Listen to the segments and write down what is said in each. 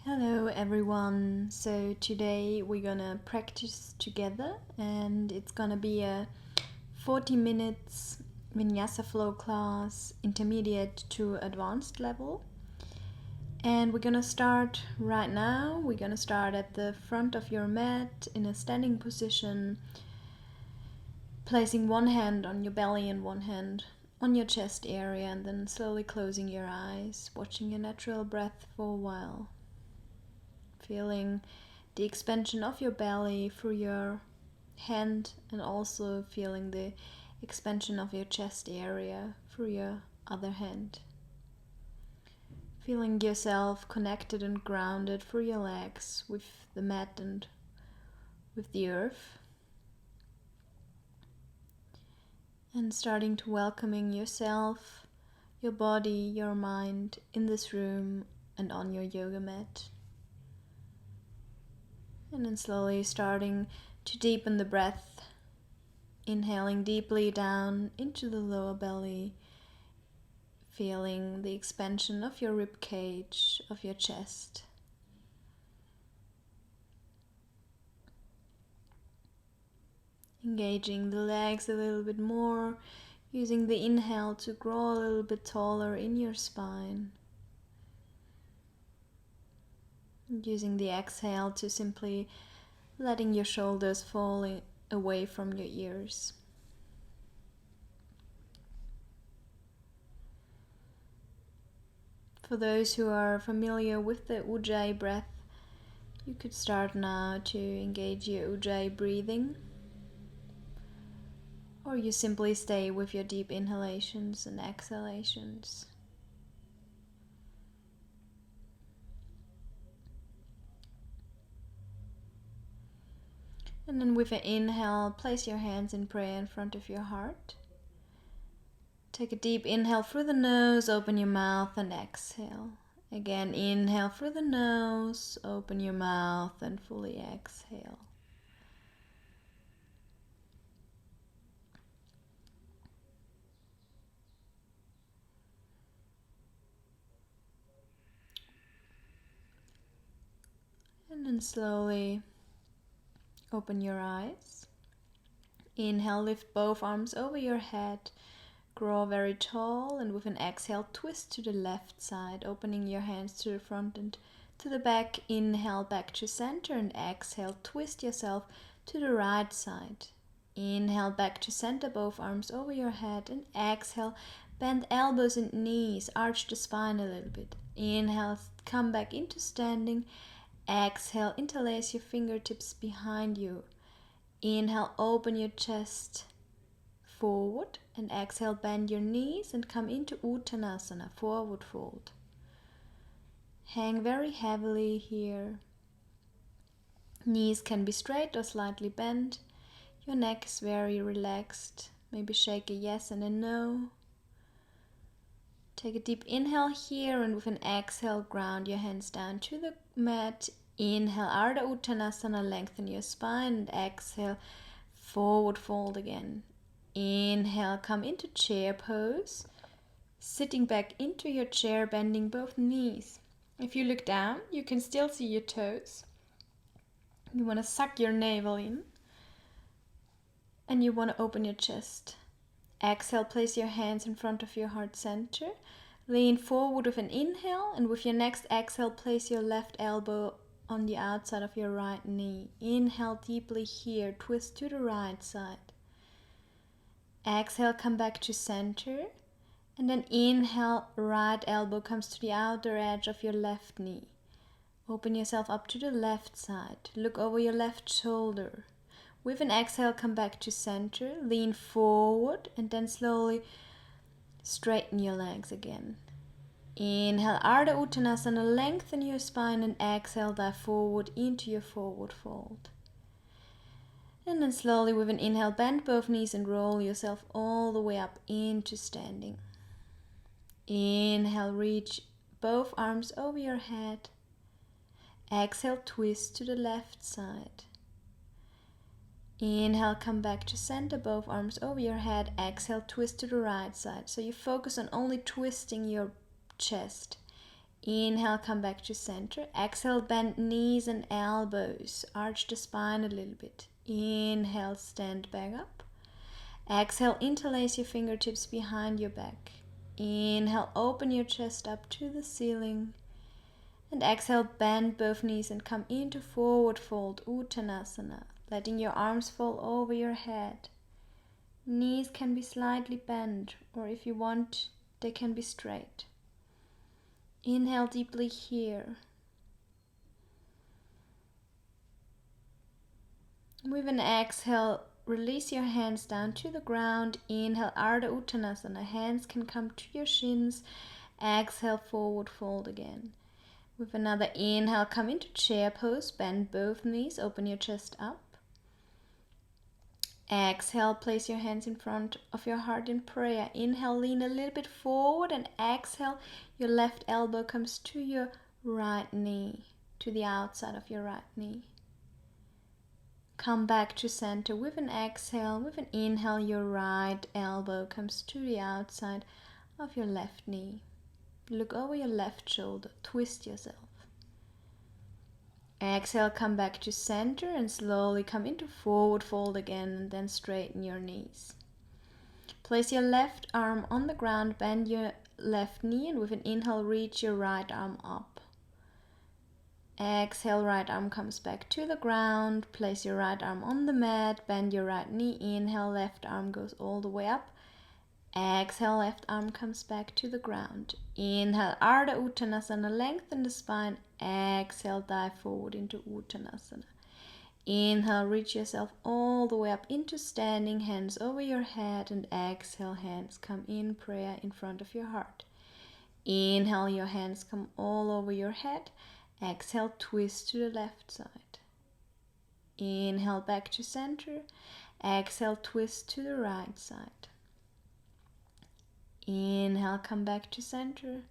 Hello everyone. So today we're gonna practice together and it's gonna be a 40 minutes Vinyasa flow class, intermediate to advanced level. And we're gonna start right now. We're gonna start at the front of your mat in a standing position, placing one hand on your belly and one hand on your chest area, and then slowly closing your eyes, watching your natural breath for a while. Feeling the expansion of your belly through your hand and also feeling the expansion of your chest area through your other hand. Feeling yourself connected and grounded through your legs with the mat and with the earth. And starting to welcoming yourself, your body, your mind in this room and on your yoga mat. And then slowly starting to deepen the breath, inhaling deeply down into the lower belly, feeling the expansion of your rib cage, of your chest. Engaging the legs a little bit more, using the inhale to grow a little bit taller in your spine. And using the exhale to simply letting your shoulders fall away from your ears. For those who are familiar with the Ujjayi breath, you could start now to engage your Ujjayi breathing, or you simply stay with your deep inhalations and exhalations. And then with an inhale, place your hands in prayer in front of your heart. Take a deep inhale through the nose, open your mouth and exhale. Again, inhale through the nose, open your mouth and fully exhale. And then slowly open your eyes. Inhale, lift both arms over your head. Grow very tall, and with an exhale, twist to the left side, opening your hands to the front and to the back. Inhale back to center and exhale, twist yourself to the right side. Inhale back to center, both arms over your head, and exhale, bend elbows and knees, arch the spine a little bit. Inhale, come back into standing. Exhale, interlace your fingertips behind you. Inhale, open your chest forward, and exhale, bend your knees and come into Uttanasana, forward fold. Hang very heavily here. Knees can be straight or slightly bent. Your neck is very relaxed. Maybe shake a yes and a no. Take a deep inhale here, and with an exhale, ground your hands down to the mat. Inhale, Ardha Uttanasana, lengthen your spine, and exhale, forward fold again. Inhale, come into chair pose, sitting back into your chair, bending both knees. If you look down, you can still see your toes. You want to suck your navel in, and you want to open your chest. Exhale, place your hands in front of your heart center. Lean forward with an inhale, and with your next exhale, place your left elbow on the outside of your right knee. Inhale deeply here, twist to the right side. Exhale, come back to center, and then inhale, right elbow comes to the outer edge of your left knee. Open yourself up to the left side. Look over your left shoulder. With an exhale, come back to center, lean forward, and then slowly straighten your legs again. Inhale, Ardha Uttanasana, lengthen your spine, and exhale, dive forward into your forward fold. And then slowly with an inhale, bend both knees and roll yourself all the way up into standing. Inhale, reach both arms over your head. Exhale, twist to the left side. Inhale, come back to center, both arms over your head. Exhale, twist to the right side. So you focus on only twisting your chest. Inhale, come back to center. Exhale, bend knees and elbows. Arch the spine a little bit. Inhale, stand back up. Exhale, interlace your fingertips behind your back. Inhale, open your chest up to the ceiling. And exhale, bend both knees and come into forward fold, Uttanasana, letting your arms fall over your head. Knees can be slightly bent, or if you want, they can be straight. Inhale deeply here. With an exhale, release your hands down to the ground. Inhale, Ardha Uttanasana. Hands can come to your shins. Exhale, forward fold again. With another inhale, come into chair pose. Bend both knees. Open your chest up. Exhale, place your hands in front of your heart in prayer. Inhale, lean a little bit forward, and exhale, your left elbow comes to your right knee, to the outside of your right knee. Come back to center with an exhale. With an inhale, your right elbow comes to the outside of your left knee. Look over your left shoulder. Twist yourself. Exhale, come back to center and slowly come into forward fold again, and then straighten your knees. Place your left arm on the ground, bend your left knee, and with an inhale, reach your right arm up. Exhale, right arm comes back to the ground. Place your right arm on the mat, bend your right knee. Inhale, left arm goes all the way up. Exhale, left arm comes back to the ground. Inhale, Ardha Uttanasana, lengthen the spine. Exhale, dive forward into Uttanasana. Inhale, reach yourself all the way up into standing, hands over your head, and exhale, hands come in prayer in front of your heart. Inhale, your hands come all over your head. Exhale, twist to the left side. Inhale, back to center. Exhale, twist to the right side. Inhale, come back to center.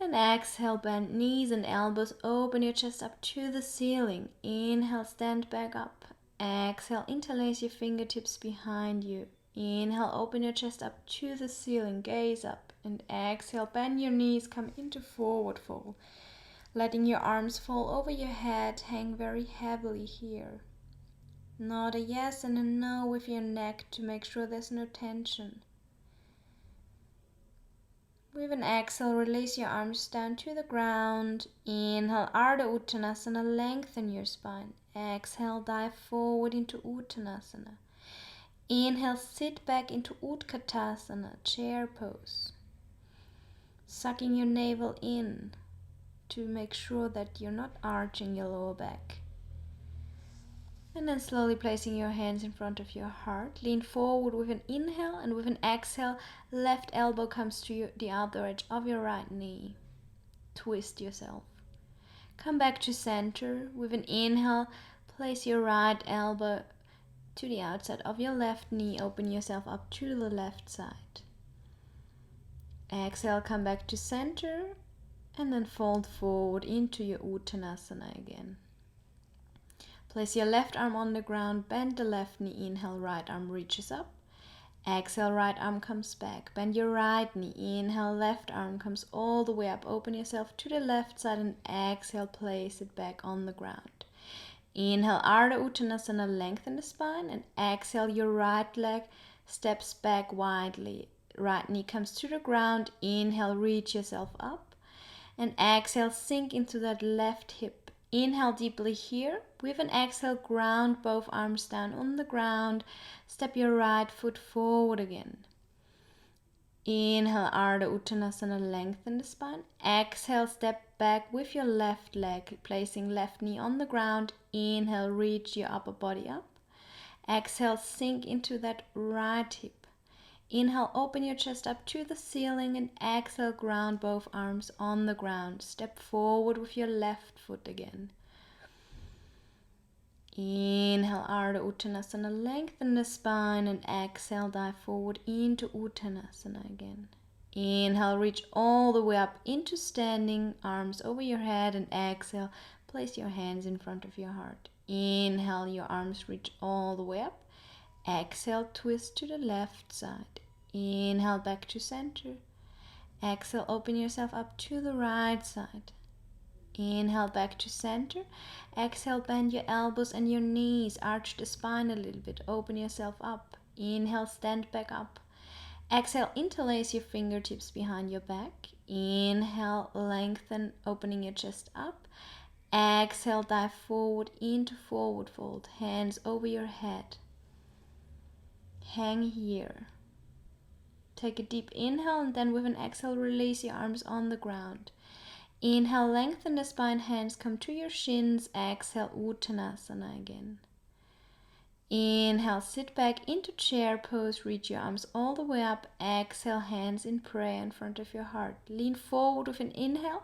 And exhale, bend knees and elbows, open your chest up to the ceiling. Inhale, stand back up. Exhale, interlace your fingertips behind you. Inhale, open your chest up to the ceiling, gaze up. And exhale, bend your knees, come into forward fold. Letting your arms fall over your head, hang very heavily here. Nod a yes and a no with your neck to make sure there's no tension. With an exhale, release your arms down to the ground. Inhale, Ardha Uttanasana, lengthen your spine. Exhale, dive forward into Uttanasana. Inhale, sit back into Utkatasana, chair pose. Sucking your navel in to make sure that you're not arching your lower back. And then slowly placing your hands in front of your heart. Lean forward with an inhale, and with an exhale, left elbow comes to the outer edge of your right knee. Twist yourself. Come back to center. With an inhale, place your right elbow to the outside of your left knee. Open yourself up to the left side. Exhale, come back to center, and then fold forward into your Uttanasana again. Place your left arm on the ground, bend the left knee. Inhale, right arm reaches up. Exhale, right arm comes back. Bend your right knee. Inhale, left arm comes all the way up. Open yourself to the left side, and exhale, place it back on the ground. Inhale, Ardha Uttanasana, lengthen the spine, and exhale, your right leg steps back widely. Right knee comes to the ground. Inhale, reach yourself up, and exhale, sink into that left hip. Inhale deeply here. With an exhale, ground both arms down on the ground. Step your right foot forward again. Inhale, Ardha Uttanasana, lengthen the spine. Exhale, step back with your left leg, placing left knee on the ground. Inhale, reach your upper body up. Exhale, sink into that right hip. Inhale, open your chest up to the ceiling, and exhale, ground both arms on the ground. Step forward with your left foot again. Inhale, Ardha Uttanasana, lengthen the spine, and exhale, dive forward into Uttanasana again. Inhale, reach all the way up into standing, arms over your head, and exhale, place your hands in front of your heart. Inhale, your arms reach all the way up. Exhale, twist to the left side. Inhale, back to center. Exhale, open yourself up to the right side. Inhale, back to center. Exhale, bend your elbows and your knees. Arch the spine a little bit. Open yourself up. Inhale, stand back up. Exhale, interlace your fingertips behind your back. Inhale, lengthen, opening your chest up. Exhale, dive forward into forward fold. Hands over your head. Hang here. Take a deep inhale and then with an exhale, release your arms on the ground. Inhale, lengthen the spine, hands come to your shins. Exhale, Uttanasana again. Inhale, sit back into chair pose, reach your arms all the way up. Exhale, hands in prayer in front of your heart. Lean forward with an inhale.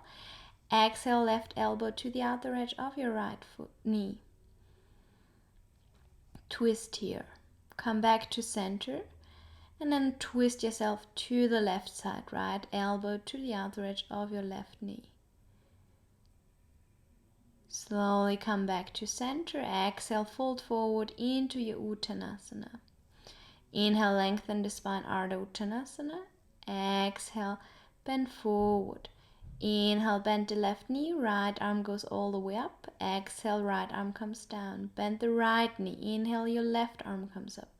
Exhale, left elbow to the outer edge of your right knee. Twist here. Come back to center. And then twist yourself to the left side. Right elbow to the outer edge of your left knee. Slowly come back to center. Exhale, fold forward into your Uttanasana. Inhale, lengthen the spine, Ardha Uttanasana. Exhale, bend forward. Inhale, bend the left knee, right arm goes all the way up. Exhale, right arm comes down. Bend the right knee. Inhale, your left arm comes up.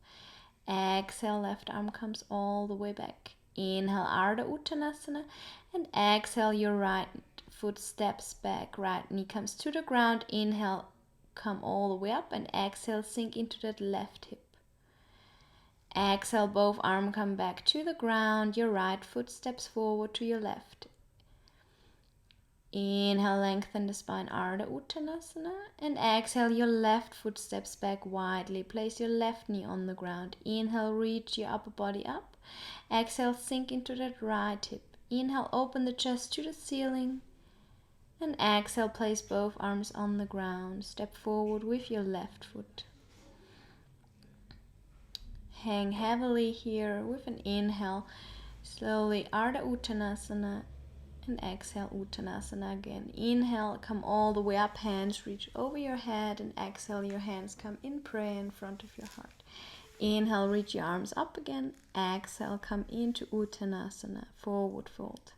Exhale, left arm comes all the way back. Inhale, Ardha Uttanasana. And exhale, your right foot steps back. Right knee comes to the ground. Inhale, come all the way up. And exhale, sink into that left hip. Exhale, both arms come back to the ground. Your right foot steps forward to your left. Inhale, lengthen the spine, Ardha Uttanasana. And exhale, your left foot steps back widely. Place your left knee on the ground. Inhale, reach your upper body up. Exhale, sink into that right hip. Inhale, open the chest to the ceiling. And exhale, place both arms on the ground. Step forward with your left foot. Hang heavily here with an inhale. Slowly, Ardha Uttanasana. And exhale, Uttanasana again. Inhale, come all the way up, hands reach over your head. And exhale, your hands come in prayer in front of your heart. Inhale, reach your arms up again. Exhale, come into Uttanasana, forward fold.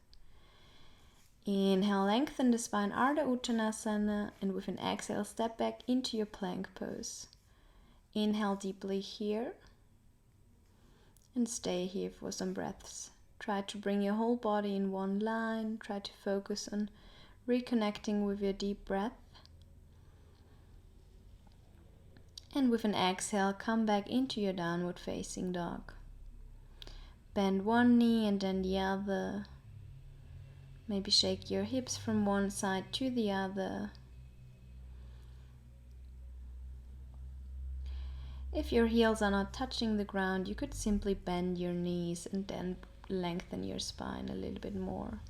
Inhale, lengthen the spine, Ardha Uttanasana. And with an exhale, step back into your plank pose. Inhale deeply here. And stay here for some breaths. Try to bring your whole body in one line. Try to focus on reconnecting with your deep breath. And with an exhale, come back into your downward facing dog. Bend one knee and then the other. Maybe shake your hips from one side to the other. If your heels are not touching the ground, you could simply bend your knees and then lengthen your spine a little bit more.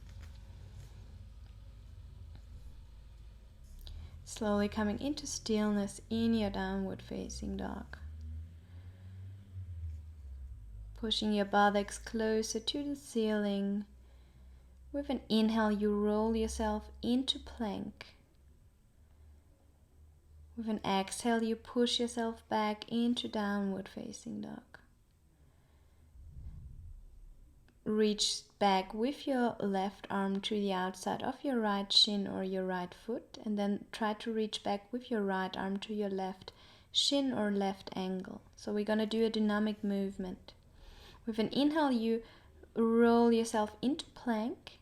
Slowly coming into stillness in your downward facing dog. Pushing your buttocks closer to the ceiling. With an inhale, you roll yourself into plank. With an exhale, you push yourself back into downward facing dog. Reach back with your left arm to the outside of your right shin or your right foot, and then try to reach back with your right arm to your left shin or left ankle. So we're going to do a dynamic movement. With an inhale, you roll yourself into plank.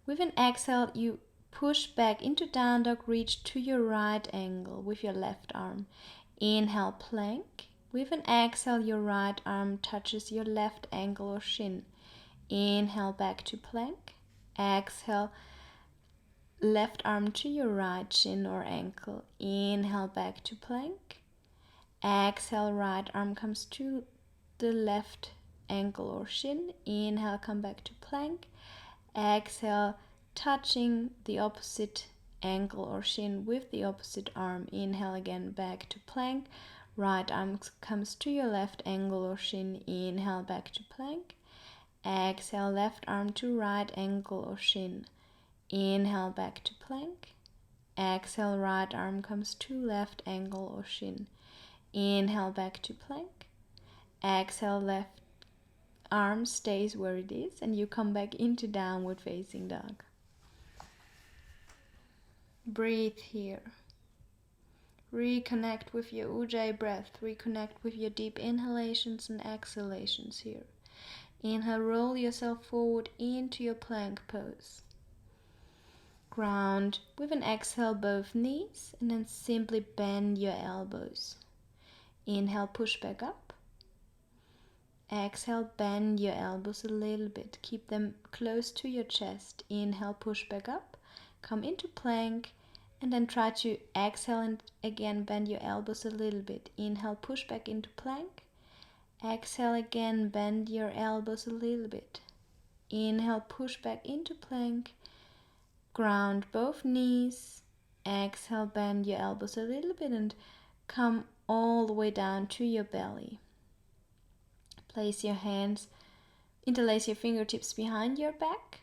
With an exhale, you push back into down dog, reach to your right ankle with your left arm. Inhale, plank. With an exhale, your right arm touches your left ankle or shin. Inhale, back to plank. Exhale, left arm to your right shin or ankle. Inhale, back to plank. Exhale, right arm comes to the left ankle or shin. Inhale, come back to plank. Exhale, touching the opposite ankle or shin with the opposite arm. Inhale again, back to plank. Right arm comes to your left ankle or shin. Inhale, back to plank. Exhale, left arm to right ankle or shin. Inhale, back to plank. Exhale, right arm comes to left ankle or shin. Inhale, back to plank. Exhale, left arm stays where it is and you come back into downward facing dog. Breathe here. Reconnect with your Ujjayi breath. Reconnect with your deep inhalations and exhalations here. Inhale, roll yourself forward into your plank pose. Ground with an exhale both knees and then simply bend your elbows. Inhale, push back up. Exhale, bend your elbows a little bit. Keep them close to your chest. Inhale, push back up. Come into plank and then try to exhale and again bend your elbows a little bit. Inhale, push back into plank. Exhale again, bend your elbows a little bit. Inhale, push back into plank. Ground both knees. Exhale, bend your elbows a little bit and come all the way down to your belly. Place your hands, interlace your fingertips behind your back.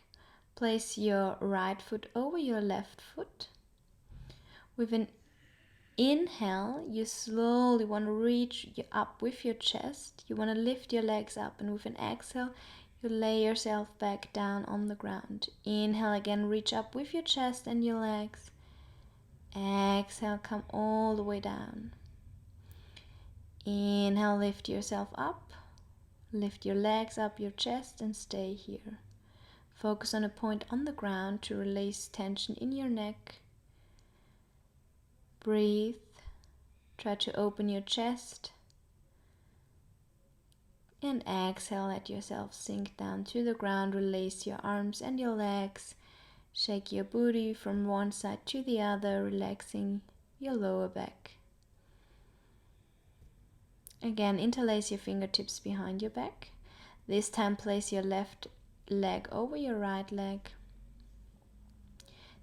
Place your right foot over your left foot. With an inhale, you slowly want to reach up with your chest. You want to lift your legs up, and with an exhale, you lay yourself back down on the ground. Inhale again, reach up with your chest and your legs. Exhale, come all the way down. Inhale, lift yourself up. Lift your legs up your chest and stay here. Focus on a point on the ground to release tension in your neck. Breathe. Try to open your chest. And exhale, let yourself sink down to the ground. Release your arms and your legs. Shake your booty from one side to the other, relaxing your lower back. Again, interlace your fingertips behind your back. This time place your left leg over your right leg.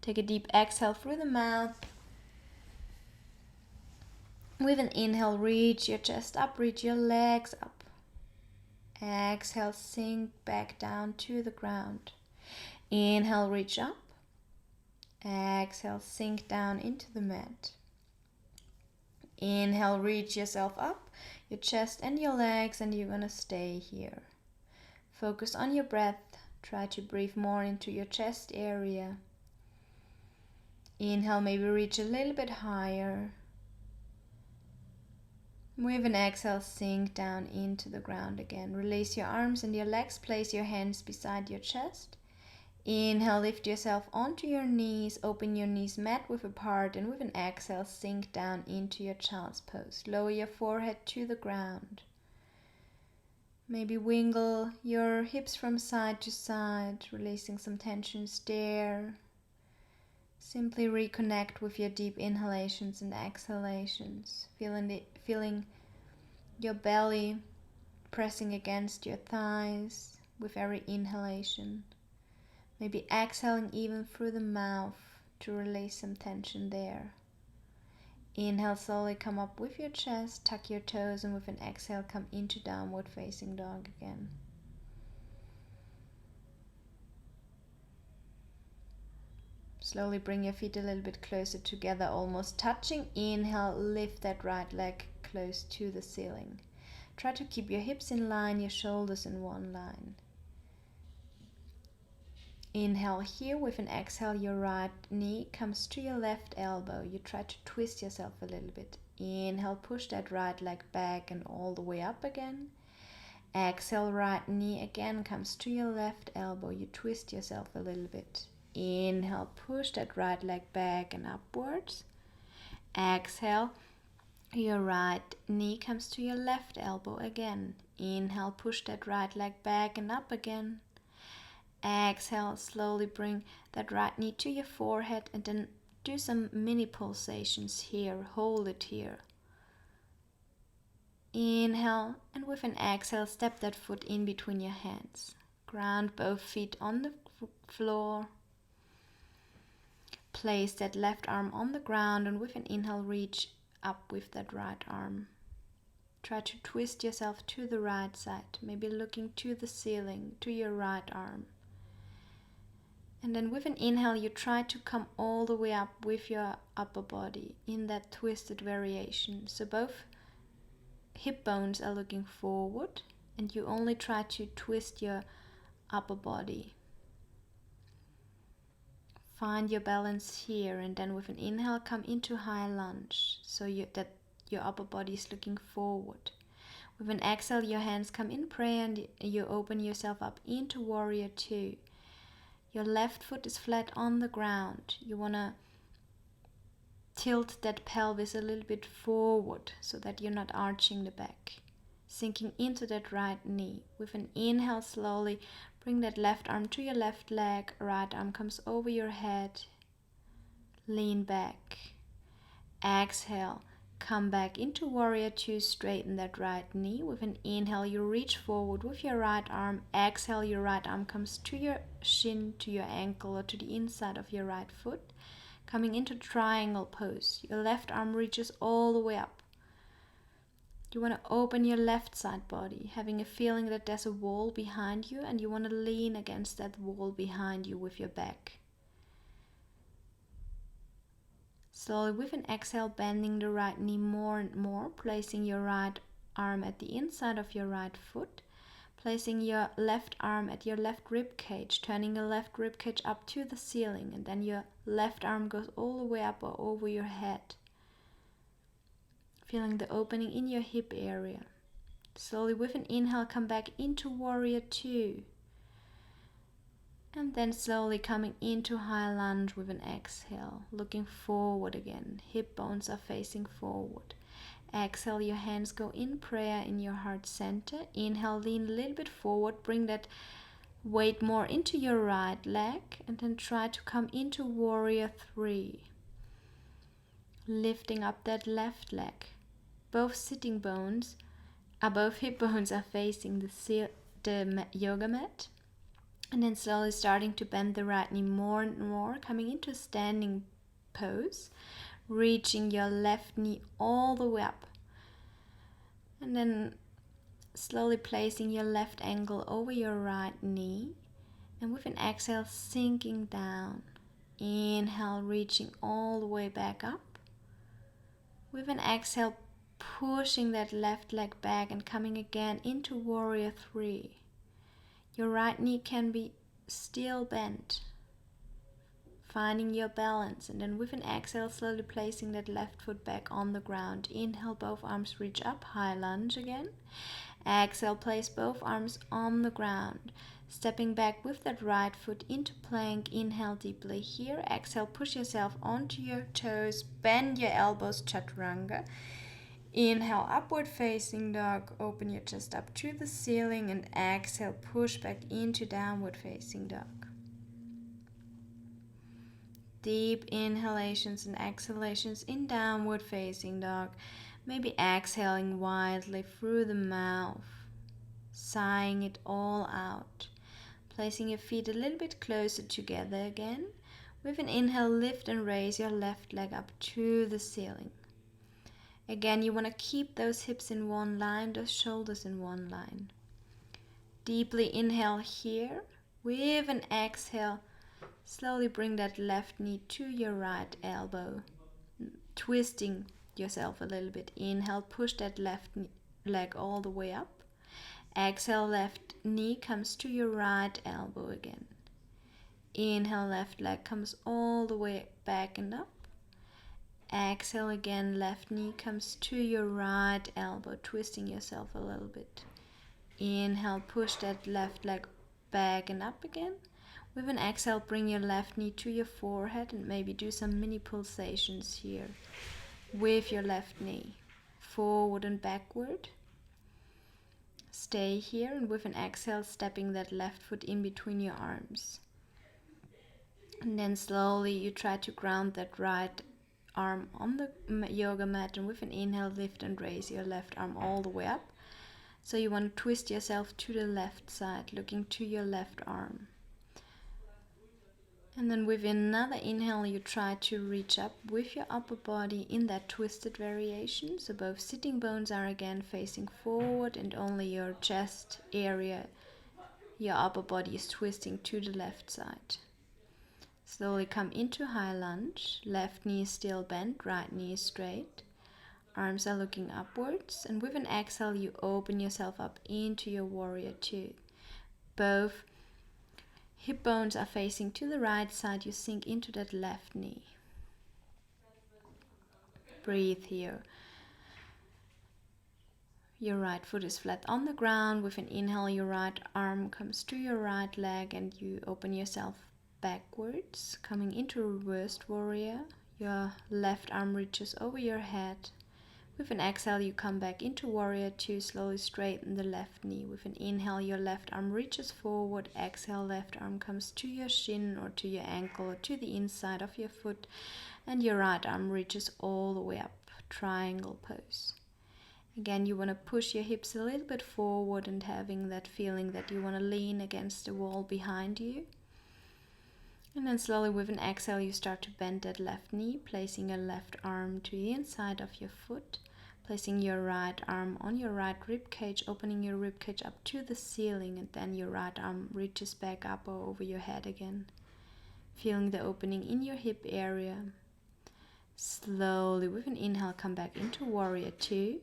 Take a deep exhale through the mouth. With an inhale, reach your chest up, reach your legs up. Exhale, sink back down to the ground. Inhale, reach up. Exhale, sink down into the mat. Inhale, reach yourself up, your chest and your legs, and you're gonna stay here. Focus on your breath. Try to breathe more into your chest area. Inhale, maybe reach a little bit higher. With an exhale, sink down into the ground again. Release your arms and your legs. Place your hands beside your chest. Inhale, lift yourself onto your knees. Open your knees mat width apart, and with an exhale, sink down into your child's pose. Lower your forehead to the ground. Maybe wiggle your hips from side to side, releasing some tensions there. Simply reconnect with your deep inhalations and exhalations, feeling your belly pressing against your thighs with every inhalation. Maybe exhaling even through the mouth to release some tension there. Inhale, slowly come up with your chest, tuck your toes, and with an exhale, come into downward facing dog again. Slowly bring your feet a little bit closer together, almost touching. Inhale, lift that right leg close to the ceiling. Try to keep your hips in line, your shoulders in one line. Inhale here. With an exhale, your right knee comes to your left elbow. You try to twist yourself a little bit. Inhale, push that right leg back and all the way up again. Exhale, right knee again comes to your left elbow. You twist yourself a little bit. Inhale, push that right leg back and upwards. Exhale, your right knee comes to your left elbow again. Inhale, push that right leg back and up again. Exhale, slowly bring that right knee to your forehead and then do some mini pulsations here. Hold it here. Inhale, and with an exhale, step that foot in between your hands. Ground both feet on the floor. Place that left arm on the ground, and with an inhale, reach up with that right arm. Try to twist yourself to the right side, maybe looking to the ceiling, to your right arm. And then with an inhale, you try to come all the way up with your upper body in that twisted variation. So both hip bones are looking forward and you only try to twist your upper body. Find your balance here, and then with an inhale come into high lunge, so that your upper body is looking forward. With an exhale, your hands come in prayer and you open yourself up into warrior two. Your left foot is flat on the ground. You want to tilt that pelvis a little bit forward so that you're not arching the back. Sinking into that right knee. With an inhale, slowly bring that left arm to your left leg. Right arm comes over your head. Lean back. Exhale. Come back into warrior two, straighten that right knee. With an inhale, you reach forward with your right arm. Exhale, your right arm comes to your shin, to your ankle, or to the inside of your right foot. Coming into triangle pose. Your left arm reaches all the way up. You want to open your left side body, having a feeling that there's a wall behind you, and you want to lean against that wall behind you with your back. Slowly with an exhale, bending the right knee more and more, placing your right arm at the inside of your right foot, placing your left arm at your left rib cage, turning your left rib cage up to the ceiling, and then your left arm goes all the way up or over your head. Feeling the opening in your hip area. Slowly with an inhale, come back into warrior two. And then slowly coming into high lunge with an exhale, looking forward again. Hip bones are facing forward. Exhale, your hands go in prayer in your heart center. Inhale, lean a little bit forward, bring that weight more into your right leg, and then try to come into warrior three. Lifting up that left leg. Both sitting bones, both hip bones are facing the yoga mat. And then slowly starting to bend the right knee more and more, coming into standing pose, reaching your left knee all the way up. And then slowly placing your left ankle over your right knee. And with an exhale, sinking down. Inhale, reaching all the way back up. With an exhale, pushing that left leg back and coming again into warrior three. Your right knee can be still bent, finding your balance, and then with an exhale, slowly placing that left foot back on the ground. Inhale, both arms reach up, high lunge again. Exhale, place both arms on the ground, stepping back with that right foot into plank. Inhale deeply here. Exhale, push yourself onto your toes, bend your elbows, chaturanga. Inhale, upward facing dog, open your chest up to the ceiling, and exhale, push back into downward facing dog. Deep inhalations and exhalations in downward facing dog. Maybe exhaling widely through the mouth, sighing it all out. Placing your feet a little bit closer together again. With an inhale, lift and raise your left leg up to the ceiling. Again, you want to keep those hips in one line, those shoulders in one line. Deeply inhale here. With an exhale, slowly bring that left knee to your right elbow, twisting yourself a little bit. Inhale, push that left leg all the way up. Exhale, left knee comes to your right elbow again. Inhale, left leg comes all the way back and up. Exhale again, left knee comes to your right elbow, twisting yourself a little bit. Inhale, push that left leg back and up again. With an exhale, bring your left knee to your forehead and maybe do some mini pulsations here with your left knee. Forward and backward. Stay here, and with an exhale, stepping that left foot in between your arms. And then slowly you try to ground that right arm on the yoga mat, and with an inhale, lift and raise your left arm all the way up. So you want to twist yourself to the left side, looking to your left arm. And then with another inhale, you try to reach up with your upper body in that twisted variation. So both sitting bones are again facing forward, and only your chest area, your upper body is twisting to the left side. Slowly come into high lunge. Left knee is still bent, right knee is straight. Arms are looking upwards, and with an exhale you open yourself up into your warrior two. Both hip bones are facing to the right side. You sink into that left knee. Breathe here. Your right foot is flat on the ground. With an inhale, your right arm comes to your right leg and you open yourself backwards, coming into reversed warrior. Your left arm reaches over your head. With an exhale, you come back into warrior two. Slowly straighten the left knee. With an inhale, your left arm reaches forward. Exhale, left arm comes to your shin or to your ankle or to the inside of your foot. And your right arm reaches all the way up. Triangle pose. Again, you want to push your hips a little bit forward and having that feeling that you want to lean against the wall behind you. And then slowly with an exhale, you start to bend that left knee, placing your left arm to the inside of your foot, placing your right arm on your right rib cage, opening your rib cage up to the ceiling, and then your right arm reaches back up or over your head again. Feeling the opening in your hip area. Slowly with an inhale, come back into warrior two.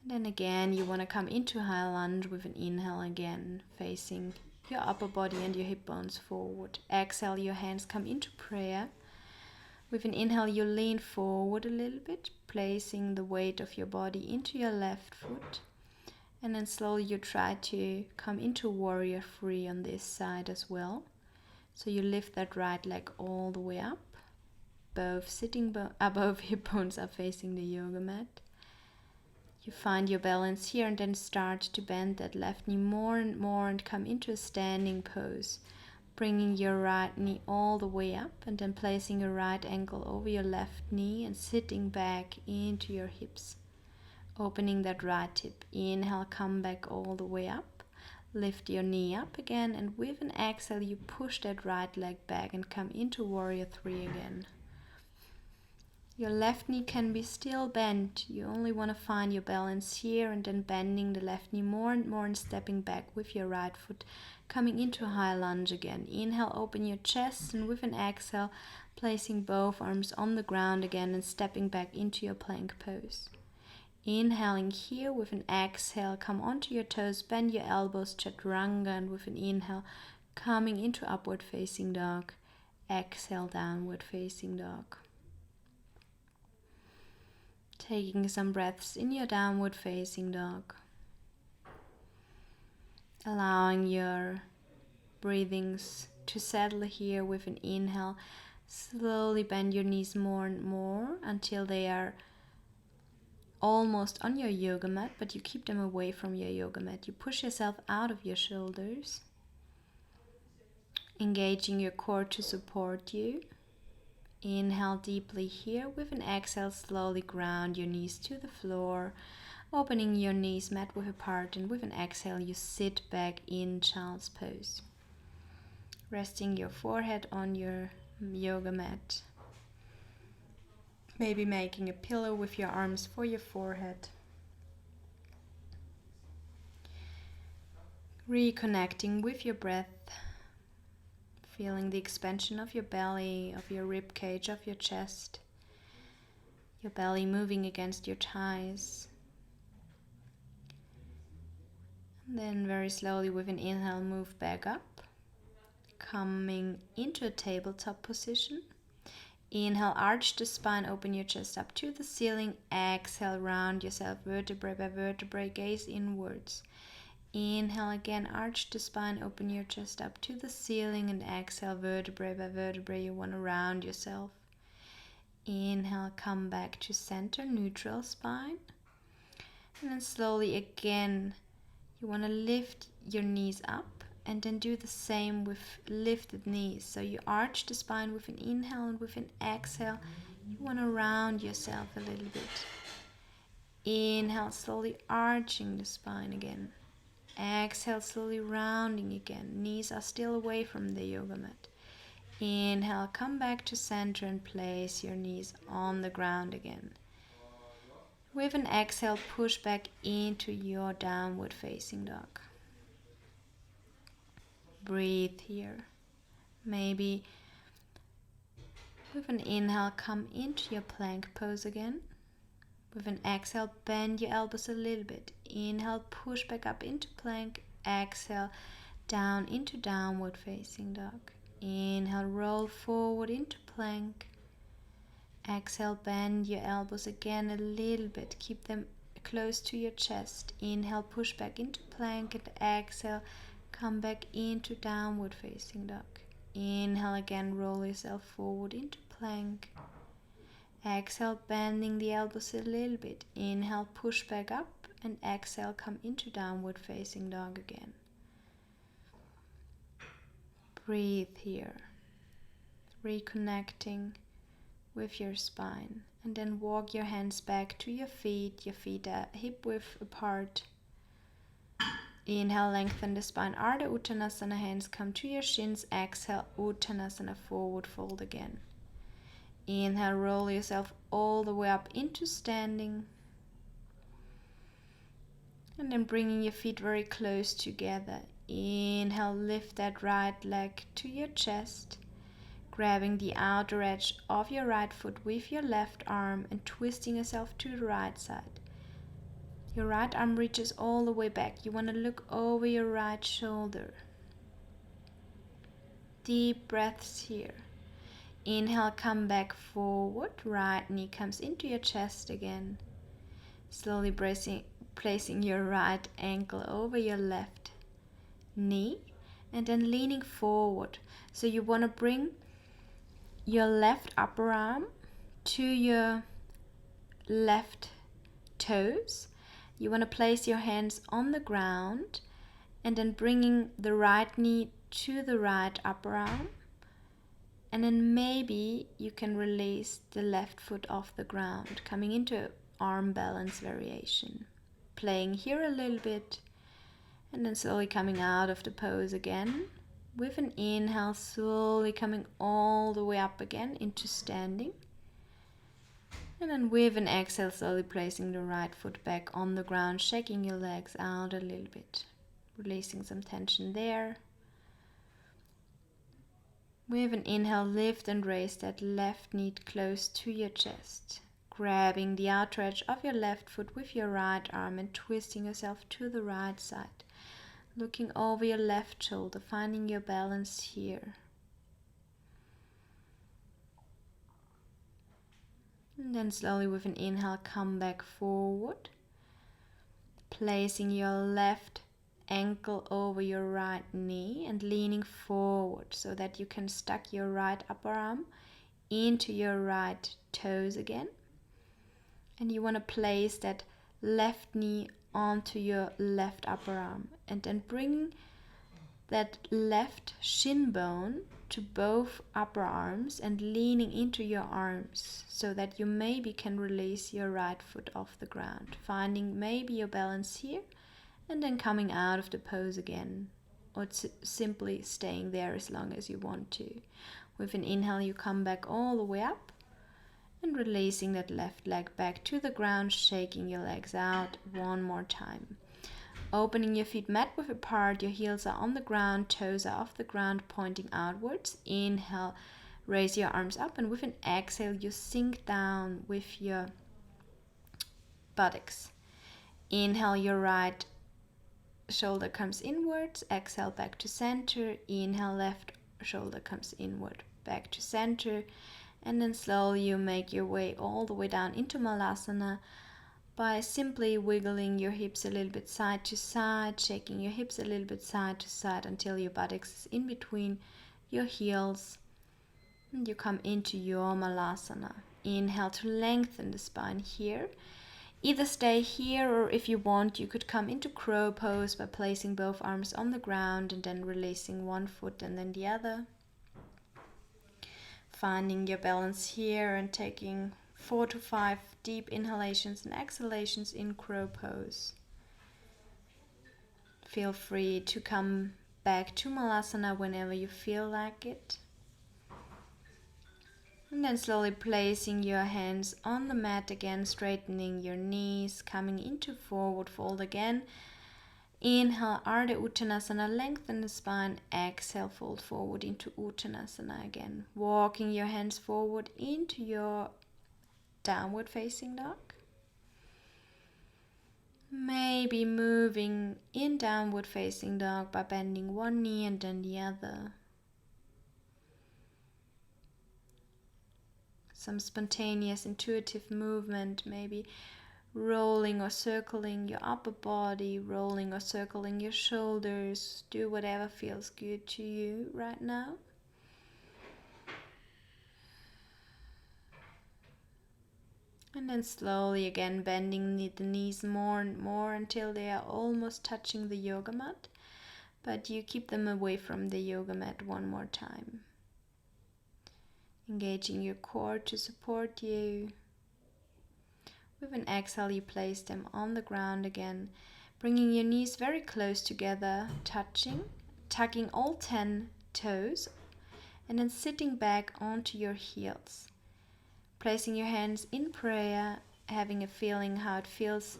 Then again, you want to come into high lunge with an inhale again, facing your upper body and your hip bones forward. Exhale, your hands come into prayer. With an inhale, you lean forward a little bit, placing the weight of your body into your left foot. And then slowly you try to come into warrior three on this side as well. So you lift that right leg all the way up. Both both hip bones are facing the yoga mat. You find your balance here and then start to bend that left knee more and more and come into a standing pose. Bringing your right knee all the way up and then placing your right ankle over your left knee and sitting back into your hips. Opening that right hip. Inhale, come back all the way up. Lift your knee up again, and with an exhale you push that right leg back and come into warrior three again. Your left knee can be still bent. You only want to find your balance here and then bending the left knee more and more and stepping back with your right foot, coming into high lunge again. Inhale, open your chest, and with an exhale, placing both arms on the ground again and stepping back into your plank pose. Inhaling here, with an exhale, come onto your toes, bend your elbows, chaturanga, and with an inhale, coming into upward facing dog. Exhale, downward facing dog. Taking some breaths in your downward facing dog. Allowing your breathings to settle here with an inhale. Slowly bend your knees more and more until they are almost on your yoga mat, but you keep them away from your yoga mat. You push yourself out of your shoulders, engaging your core to support you. Inhale deeply here. With an exhale, slowly ground your knees to the floor, opening your knees mat width apart, and with an exhale you sit back in child's pose. Resting your forehead on your yoga mat. Maybe making a pillow with your arms for your forehead. Reconnecting with your breath. Feeling the expansion of your belly, of your rib cage, of your chest. Your belly moving against your thighs. And then very slowly with an inhale, move back up. Coming into a tabletop position. Inhale, arch the spine, open your chest up to the ceiling. Exhale, round yourself vertebrae by vertebrae, gaze inwards. Inhale again, arch the spine, open your chest up to the ceiling, and exhale, vertebrae by vertebrae, you want to round yourself. Inhale, come back to center, neutral spine. And then slowly again, you want to lift your knees up and then do the same with lifted knees. So you arch the spine with an inhale, and with an exhale, you want to round yourself a little bit. Inhale, slowly arching the spine again. Exhale, slowly rounding again. Knees are still away from the yoga mat. Inhale, come back to center and place your knees on the ground again. With an exhale, push back into your downward facing dog. Breathe here. Maybe with an inhale, come into your plank pose again. With an exhale, bend your elbows a little bit. Inhale, push back up into plank. Exhale, down into downward facing dog. Inhale, roll forward into plank. Exhale, bend your elbows again a little bit. Keep them close to your chest. Inhale, push back into plank, and exhale, come back into downward facing dog. Inhale again, roll yourself forward into plank. Exhale, bending the elbows a little bit. Inhale, push back up, and exhale, come into downward facing dog again. Breathe here, reconnecting with your spine, and then walk your hands back to your feet are hip width apart. Inhale, lengthen the spine, Ardha Uttanasana, hands come to your shins. Exhale, Uttanasana, forward fold again. Inhale, roll yourself all the way up into standing. And then bringing your feet very close together. Inhale, lift that right leg to your chest. Grabbing the outer edge of your right foot with your left arm and twisting yourself to the right side. Your right arm reaches all the way back. You want to look over your right shoulder. Deep breaths here. Inhale, come back forward. Right knee comes into your chest again. Slowly placing your right ankle over your left knee and then leaning forward. So you want to bring your left upper arm to your left toes. You want to place your hands on the ground and then bringing the right knee to the right upper arm. And then maybe you can release the left foot off the ground, coming into arm balance variation. Playing here a little bit and then slowly coming out of the pose again. With an inhale, slowly coming all the way up again into standing. And then with an exhale, slowly placing the right foot back on the ground, shaking your legs out a little bit. Releasing some tension there. With an inhale, lift and raise that left knee close to your chest. Grabbing the outer edge of your left foot with your right arm and twisting yourself to the right side. Looking over your left shoulder, finding your balance here. And then slowly with an inhale, come back forward. Placing your left ankle over your right knee and leaning forward so that you can stuck your right upper arm into your right toes again. And you want to place that left knee onto your left upper arm and then bring that left shin bone to both upper arms and leaning into your arms so that you maybe can release your right foot off the ground, finding maybe your balance here and then coming out of the pose again, or simply staying there as long as you want to. With an inhale, you come back all the way up and releasing that left leg back to the ground, shaking your legs out one more time. Opening your feet mat width apart, your heels are on the ground, toes are off the ground, pointing outwards. Inhale, raise your arms up, and with an exhale, you sink down with your buttocks. Inhale, your right shoulder comes inwards. Exhale, back to center. Inhale, left shoulder comes inward, back to center. And then slowly you make your way all the way down into Malasana by simply wiggling your hips a little bit side to side, shaking your hips a little bit side to side until your buttocks is in between your heels. And you come into your Malasana. Inhale to lengthen the spine here. Either stay here, or if you want, you could come into crow pose by placing both arms on the ground and then releasing one foot and then the other. Finding your balance here and taking 4 to 5 deep inhalations and exhalations in crow pose. Feel free to come back to Malasana whenever you feel like it. And then slowly placing your hands on the mat again, straightening your knees, coming into forward fold again. Inhale, Ardha Uttanasana, lengthen the spine. Exhale, fold forward into Uttanasana again. Walking your hands forward into your downward facing dog. Maybe moving in downward facing dog by bending one knee and then the other. Some spontaneous intuitive movement, maybe rolling or circling your upper body, rolling or circling your shoulders. Do whatever feels good to you right now. And then slowly again bending the knees more and more until they are almost touching the yoga mat. But you keep them away from the yoga mat one more time. Engaging your core to support you. With an exhale, you place them on the ground again, bringing your knees very close together, touching, tucking all 10 toes, and then sitting back onto your heels. Placing your hands in prayer, having a feeling how it feels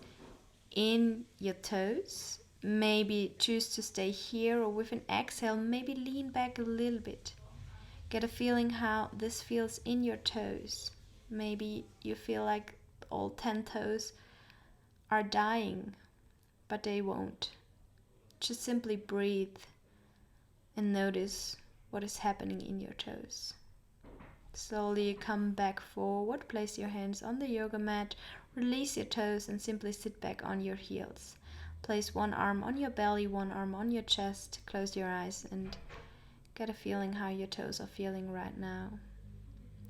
in your toes. Maybe choose to stay here, or with an exhale, maybe lean back a little bit. Get a feeling how this feels in your toes. Maybe you feel like all 10 toes are dying, but they won't. Just simply breathe and notice what is happening in your toes. Slowly come back forward, place your hands on the yoga mat, release your toes and simply sit back on your heels. Place one arm on your belly, one arm on your chest, close your eyes and get a feeling how your toes are feeling right now.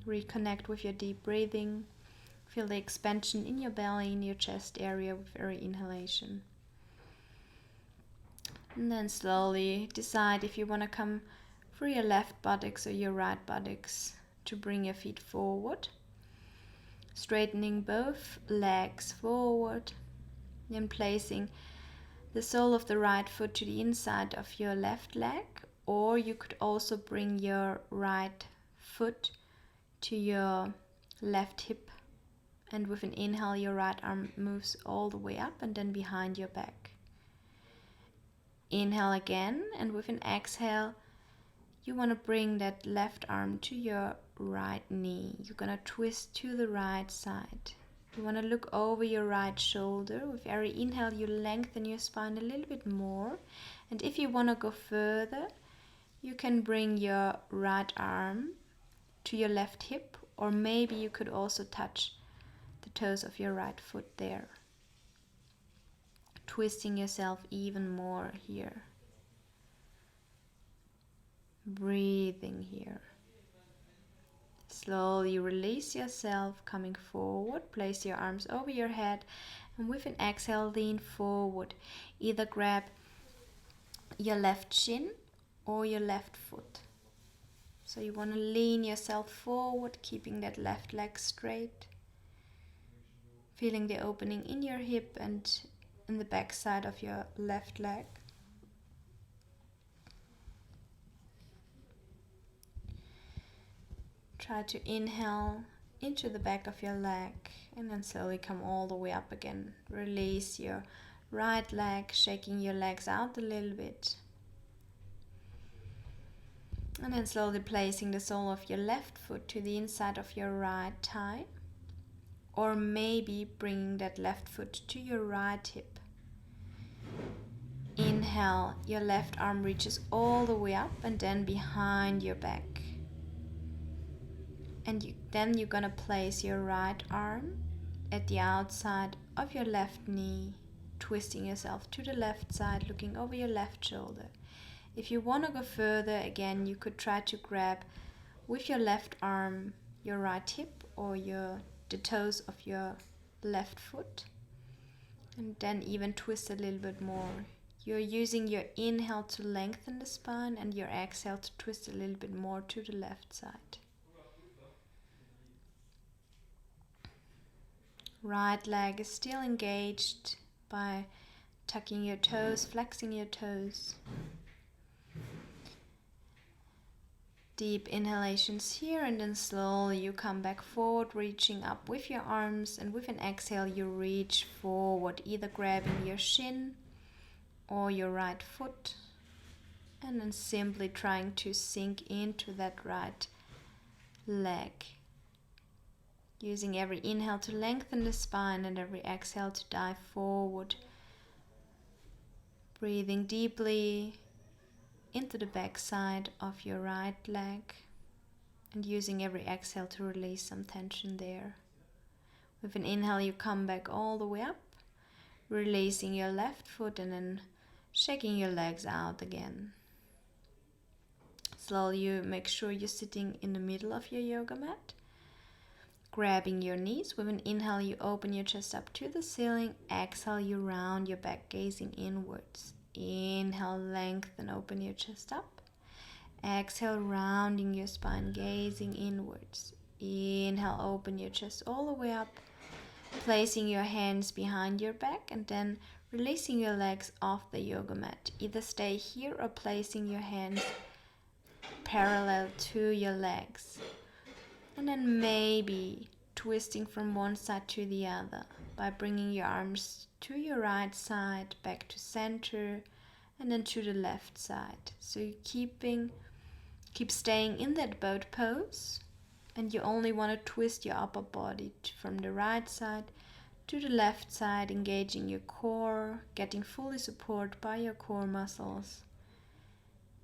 Reconnect with your deep breathing. Feel the expansion in your belly, in your chest area with every inhalation. And then slowly decide if you want to come through your left buttocks or your right buttocks to bring your feet forward. Straightening both legs forward. Then placing the sole of the right foot to the inside of your left leg. Or you could also bring your right foot to your left hip. And with an inhale, your right arm moves all the way up and then behind your back. Inhale again, and with an exhale, you want to bring that left arm to your right knee. You're going to twist to the right side. You want to look over your right shoulder. With every inhale, you lengthen your spine a little bit more. And if you want to go further, you can bring your right arm to your left hip, or maybe you could also touch the toes of your right foot there. Twisting yourself even more here. Breathing here. Slowly release yourself, coming forward. Place your arms over your head and with an exhale, lean forward. Either grab your left shin or your left foot. So you want to lean yourself forward, keeping that left leg straight. Feeling the opening in your hip and in the back side of your left leg. Try to inhale into the back of your leg and then slowly come all the way up again. Release your right leg, shaking your legs out a little bit. And then slowly placing the sole of your left foot to the inside of your right thigh. Or maybe bringing that left foot to your right hip. Inhale, your left arm reaches all the way up and then behind your back. And then you're going to place your right arm at the outside of your left knee, twisting yourself to the left side, looking over your left shoulder. If you want to go further, again, you could try to grab with your left arm your right hip or the toes of your left foot, and then even twist a little bit more. You're using your inhale to lengthen the spine and your exhale to twist a little bit more to the left side. Right leg is still engaged by tucking your toes, flexing your toes. Deep inhalations here, and then slowly you come back forward, reaching up with your arms, and with an exhale you reach forward, either grabbing your shin or your right foot, and then simply trying to sink into that right leg. Using every inhale to lengthen the spine and every exhale to dive forward Breathing deeply into the back side of your right leg and using every exhale to release some tension there. With an inhale, you come back all the way up, releasing your left foot and then shaking your legs out again. Slowly you make sure you're sitting in the middle of your yoga mat, grabbing your knees. With an inhale, you open your chest up to the ceiling. Exhale, you round your back, gazing inwards. Inhale, lengthen, open your chest up. Exhale, rounding your spine, gazing inwards. Inhale, open your chest all the way up, placing your hands behind your back and then releasing your legs off the yoga mat. Either stay here or placing your hands parallel to your legs. And then maybe twisting from one side to the other by bringing your arms to your right side, back to center, and then to the left side. So you keep staying in that boat pose, and you only want to twist your upper body from the right side to the left side, engaging your core, getting fully supported by your core muscles,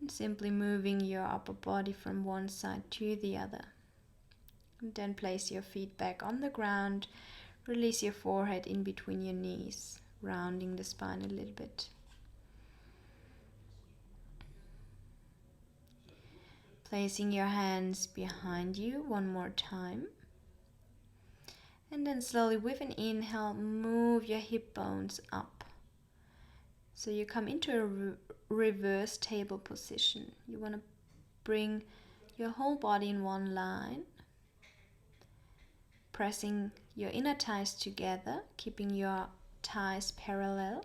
and simply moving your upper body from one side to the other. And then place your feet back on the ground, release your forehead in between your knees, rounding the spine a little bit. Placing your hands behind you one more time. And then slowly with an inhale, move your hip bones up. So you come into a reverse table position. You want to bring your whole body in one line, pressing your inner thighs together, keeping your thighs parallel.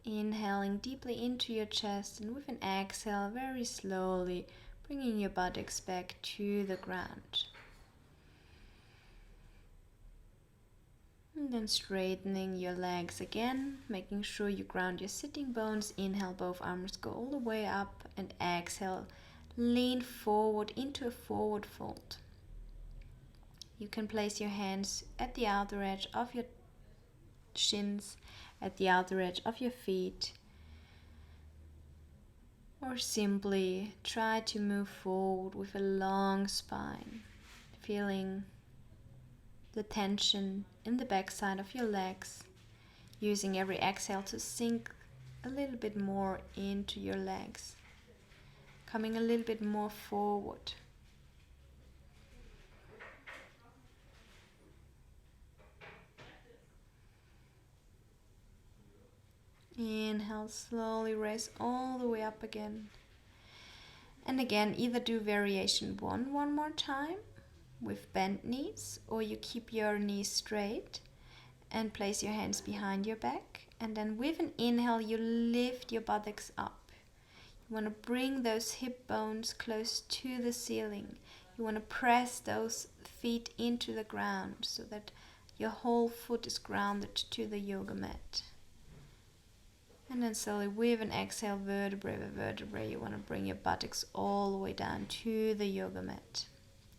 Inhaling deeply into your chest, and with an exhale, very slowly bringing your buttocks back to the ground. And then straightening your legs again, making sure you ground your sitting bones. Inhale, both arms go all the way up, and exhale, lean forward into a forward fold. You can place your hands at the outer edge of your shins, at the outer edge of your feet, or simply try to move forward with a long spine, feeling the tension in the backside of your legs, using every exhale to sink a little bit more into your legs, coming a little bit more forward. Inhale, slowly raise all the way up again. And again, either do variation one more time with bent knees, or you keep your knees straight and place your hands behind your back. And then with an inhale, you lift your buttocks up. You want to bring those hip bones close to the ceiling. You want to press those feet into the ground so that your whole foot is grounded to the yoga mat. And then slowly with an exhale, vertebrae by vertebrae, you want to bring your buttocks all the way down to the yoga mat.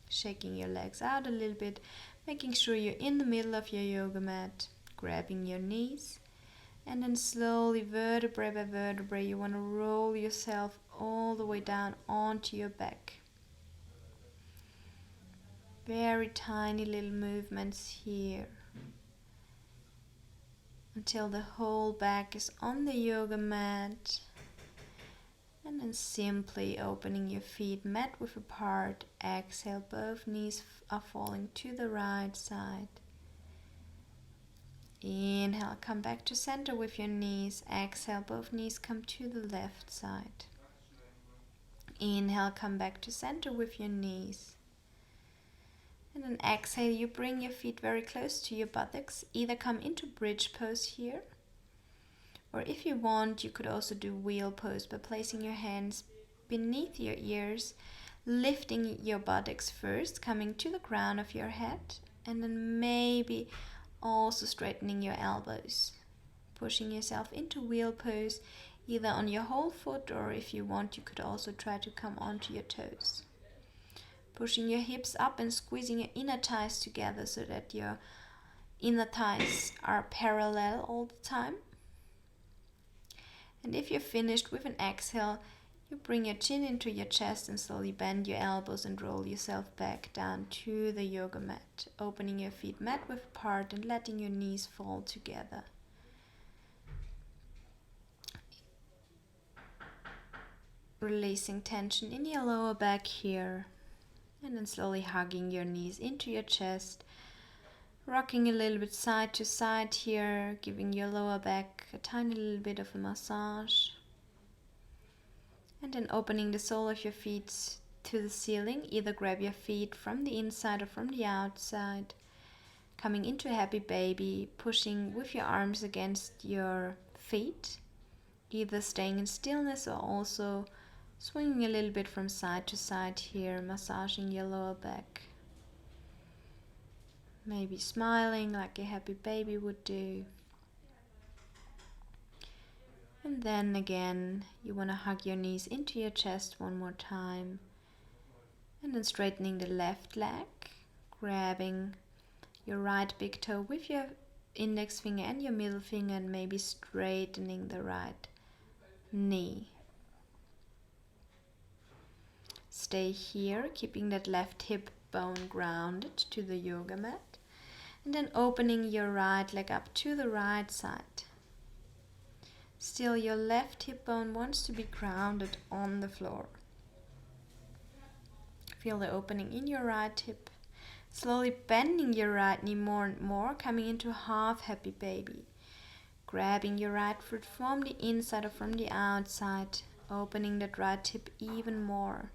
Shaking your legs out a little bit, making sure you're in the middle of your yoga mat, grabbing your knees. And then slowly, vertebrae by vertebrae, you want to roll yourself all the way down onto your back. Very tiny little movements here, until the whole back is on the yoga mat. And then simply opening your feet mat width apart. Exhale, both knees are falling to the right side. Inhale, come back to center with your knees. Exhale, both knees come to the left side. Inhale, come back to center with your knees. And then exhale, you bring your feet very close to your buttocks. Either come into bridge pose here, or if you want, you could also do wheel pose by placing your hands beneath your ears, lifting your buttocks first, coming to the crown of your head, and then maybe also straightening your elbows. Pushing yourself into wheel pose, either on your whole foot, or if you want, you could also try to come onto your toes. Pushing your hips up and squeezing your inner thighs together so that your inner thighs are parallel all the time. And if you're finished with an exhale, you bring your chin into your chest and slowly bend your elbows and roll yourself back down to the yoga mat, opening your feet mat width apart and letting your knees fall together. Releasing tension in your lower back here, and then slowly hugging your knees into your chest, rocking a little bit side to side here, giving your lower back a tiny little bit of a massage. And then opening the sole of your feet to the ceiling. Either grab your feet from the inside or from the outside. Coming into a happy baby, pushing with your arms against your feet. Either staying in stillness or also swinging a little bit from side to side here, massaging your lower back. Maybe smiling like a happy baby would do. And then again, you want to hug your knees into your chest one more time. And then straightening the left leg, grabbing your right big toe with your index finger and your middle finger, and maybe straightening the right knee. Stay here, keeping that left hip bone grounded to the yoga mat. And then opening your right leg up to the right side. Still, your left hip bone wants to be grounded on the floor. Feel the opening in your right hip. Slowly bending your right knee more and more, coming into half happy baby. Grabbing your right foot from the inside or from the outside, opening that right hip even more.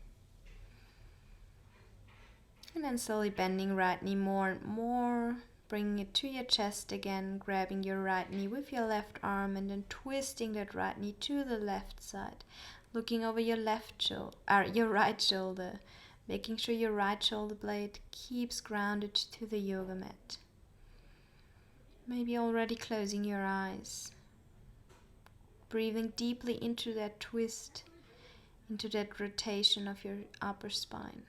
And then slowly bending right knee more and more, bringing it to your chest again, grabbing your right knee with your left arm and then twisting that right knee to the left side, looking over your your right shoulder, making sure your right shoulder blade keeps grounded to the yoga mat. Maybe already closing your eyes, breathing deeply into that twist, into that rotation of your upper spine.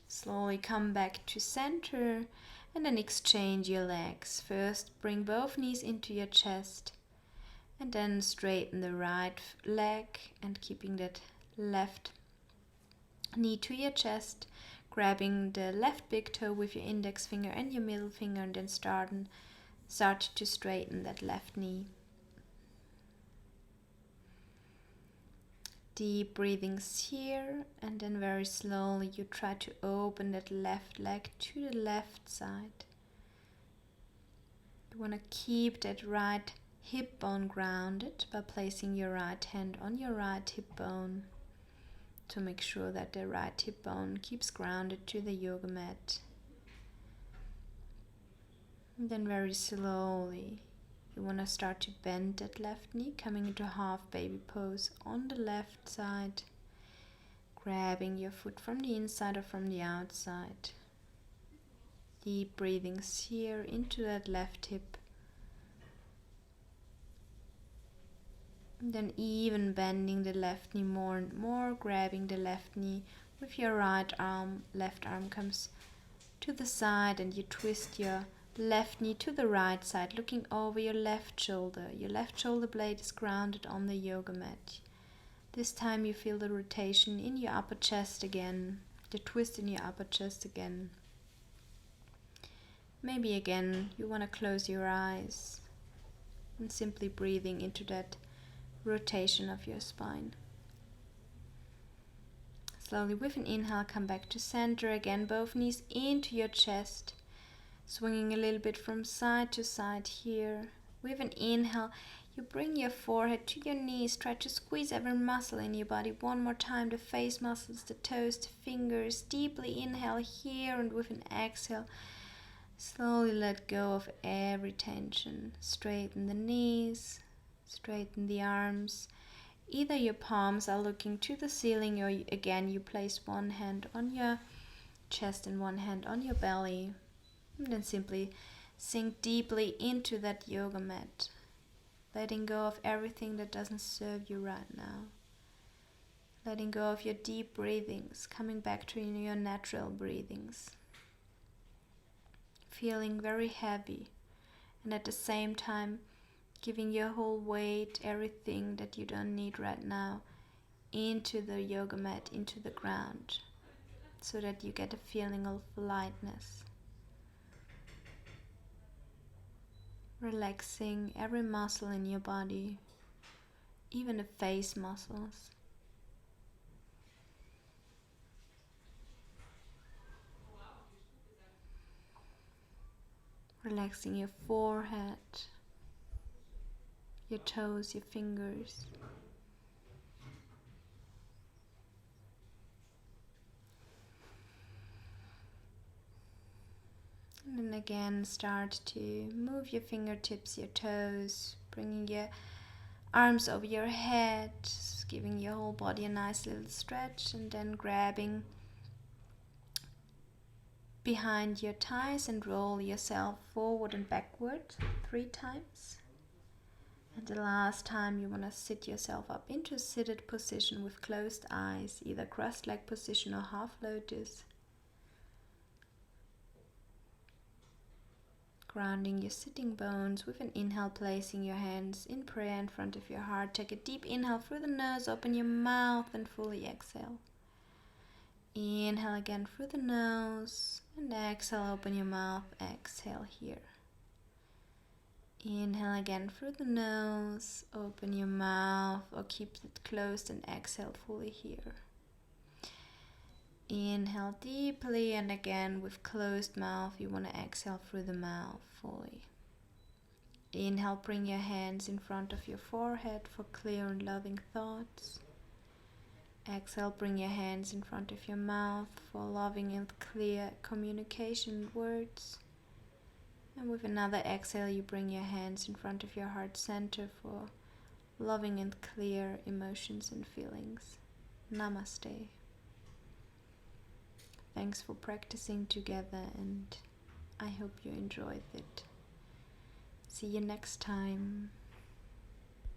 Slowly come back to center and then exchange your legs. First, bring both knees into your chest and then straighten the right leg and keeping that left knee to your chest, grabbing the left big toe with your index finger and your middle finger, and then start to straighten that left knee. Deep breathings here, and then very slowly you try to open that left leg to the left side. You want to keep that right hip bone grounded by placing your right hand on your right hip bone to make sure that the right hip bone keeps grounded to the yoga mat. And then very slowly you want to start to bend that left knee, coming into half baby pose on the left side, grabbing your foot from the inside or from the outside. Deep breathings here into that left hip. And then even bending the left knee more and more, grabbing the left knee with your right arm. Left arm comes to the side and you twist your left knee to the right side, looking over your left shoulder. Your left shoulder blade is grounded on the yoga mat. This time you feel the rotation in your upper chest again, the twist in your upper chest again. Maybe again you want to close your eyes and simply breathing into that rotation of your spine. Slowly with an inhale, come back to center again, both knees into your chest. Swinging a little bit from side to side here. With an inhale, you bring your forehead to your knees. Try to squeeze every muscle in your body. One more time, the face muscles, the toes, the fingers. Deeply inhale here, and with an exhale, slowly let go of every tension. Straighten the knees, straighten the arms. Either your palms are looking to the ceiling, or again you place one hand on your chest and one hand on your belly. And then simply sink deeply into that yoga mat, letting go of everything that doesn't serve you right now. Letting go of your deep breathings, coming back to your natural breathings. Feeling very heavy, and at the same time giving your whole weight, everything that you don't need right now, into the yoga mat, into the ground, so that you get a feeling of lightness. Relaxing every muscle in your body, even the face muscles. Relaxing your forehead, your toes, your fingers. And then again start to move your fingertips, your toes, bringing your arms over your head, giving your whole body a nice little stretch, and then grabbing behind your thighs and roll yourself forward and backward 3 times. And the last time you want to sit yourself up into a seated position with closed eyes, either cross-leg position or half lotus. Grounding your sitting bones with an inhale, placing your hands in prayer in front of your heart. Take a deep inhale through the nose, open your mouth and fully exhale. Inhale again through the nose and exhale, open your mouth, exhale here. Inhale again through the nose, open your mouth or keep it closed and exhale fully here. Inhale deeply, and again with closed mouth you want to exhale through the mouth fully. Inhale, bring your hands in front of your forehead for clear and loving thoughts. Exhale, bring your hands in front of your mouth for loving and clear communication words. And with another exhale, you bring your hands in front of your heart center for loving and clear emotions and feelings. Namaste. Thanks for practicing together, and I hope you enjoyed it. See you next time.